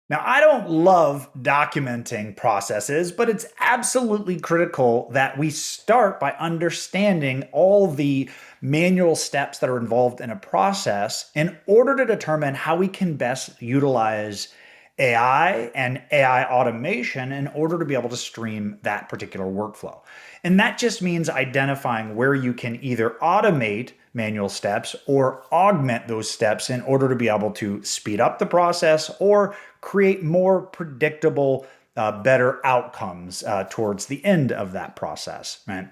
Now, I don't love documenting processes, but it's absolutely critical that we start by understanding all the manual steps that are involved in a process in order to determine how we can best utilize AI and AI automation in order to be able to stream that particular workflow. And that just means identifying where you can either automate manual steps or augment those steps in order to be able to speed up the process or create more predictable, better outcomes towards the end of that process, right?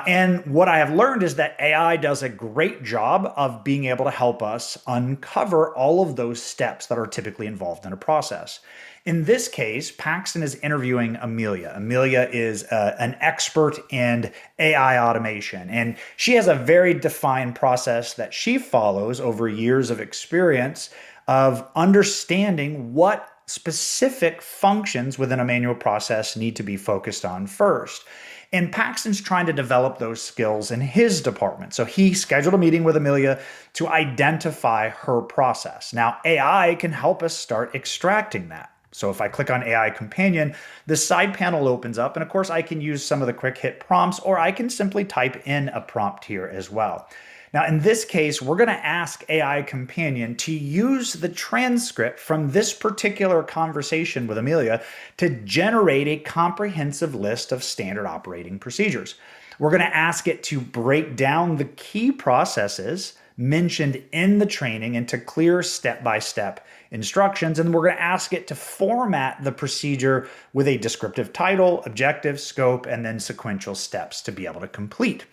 And what I have learned is that AI does a great job of being able to help us uncover all of those steps that are typically involved in a process. In this case, Paxton is interviewing Amelia. Amelia is an expert in AI automation, and she has a very defined process that she follows over years of experience of understanding what specific functions within a manual process need to be focused on first. And Paxton's trying to develop those skills in his department. So he scheduled a meeting with Amelia to identify her process. Now, AI can help us start extracting that. So if I click on AI Companion, the side panel opens up. And of course, I can use some of the quick hit prompts, or I can simply type in a prompt here as well. Now, in this case, we're going to ask AI Companion to use the transcript from this particular conversation with Amelia to generate a comprehensive list of standard operating procedures. We're going to ask it to break down the key processes mentioned in the training into clear step-by-step instructions. And we're going to ask it to format the procedure with a descriptive title, objective, scope, and then sequential steps to be able to complete.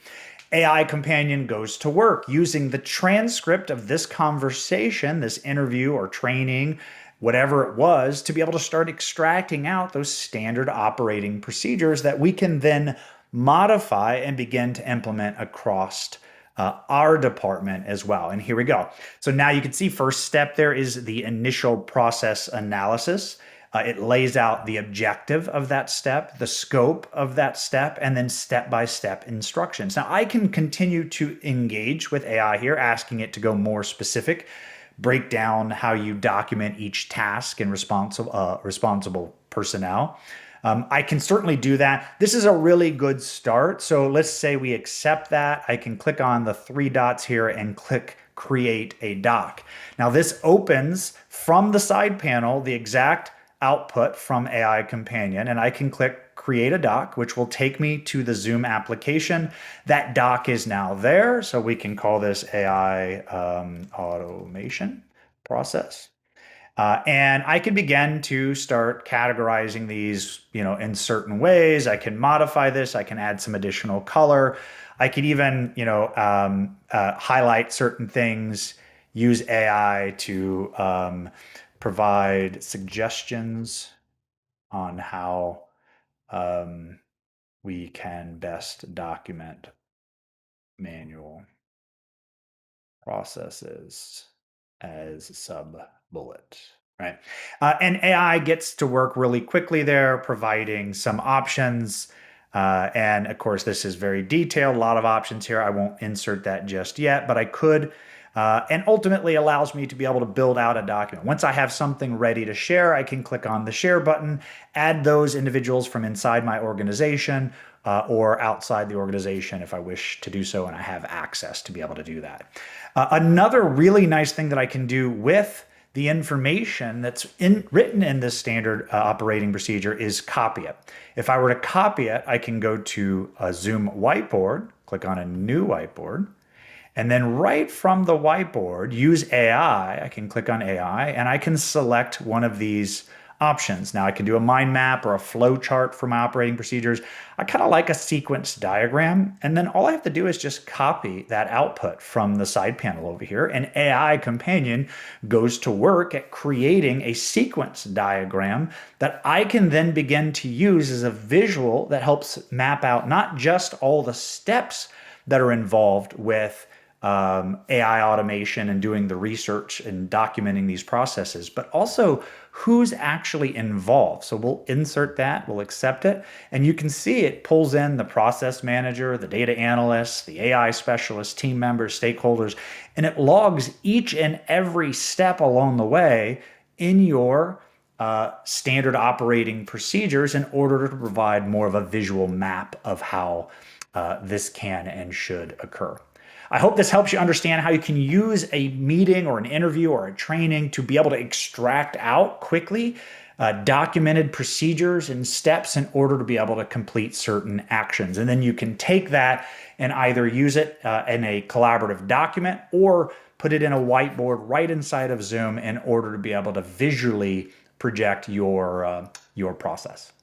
AI Companion goes to work using the transcript of this conversation, this interview or training, whatever it was, to be able to start extracting out those standard operating procedures that we can then modify and begin to implement across our department as well. And here we go. So now you can see first step there is the initial process analysis. It lays out the objective of that step, the scope of that step, and then step-by-step instructions. Now, I can continue to engage with AI here, asking it to go more specific, break down how you document each task and responsible personnel. I can certainly do that. This is a really good start. So let's say we accept that. I can click on the three dots here and click Create a Doc. Now, this opens from the side panel the exact output from AI Companion, and I can click Create a Doc, which will take me to the Zoom application. That doc is now there, so we can call this AI automation process. And I can begin to start categorizing these, in certain ways. I can modify this. I can add some additional color. I could even, highlight certain things, use AI to provide suggestions on how we can best document manual processes as sub bullet, right? And AI gets to work really quickly there, providing some options. And of course, this is very detailed, a lot of options here. I won't insert that just yet, but I could. And ultimately allows me to be able to build out a document. Once I have something ready to share, I can click on the share button, add those individuals from inside my organization or outside the organization if I wish to do so and I have access to be able to do that. Another really nice thing that I can do with the information that's written in this standard operating procedure is copy it. If I were to copy it, I can go to a Zoom whiteboard, click on a new whiteboard, and then right from the whiteboard, use AI. I can click on AI and I can select one of these options. Now I can do a mind map or a flow chart for my operating procedures. I kind of like a sequence diagram. And then all I have to do is just copy that output from the side panel over here. And AI Companion goes to work at creating a sequence diagram that I can then begin to use as a visual that helps map out not just all the steps that are involved with AI automation and doing the research and documenting these processes, but also who's actually involved. So we'll insert that, we'll accept it, and you can see it pulls in the process manager, the data analyst, the AI specialist, team members, stakeholders, and it logs each and every step along the way in your standard operating procedures in order to provide more of a visual map of how this can and should occur. I hope this helps you understand how you can use a meeting or an interview or a training to be able to extract out quickly documented procedures and steps in order to be able to complete certain actions. And then you can take that and either use it in a collaborative document or put it in a whiteboard right inside of Zoom in order to be able to visually project your process.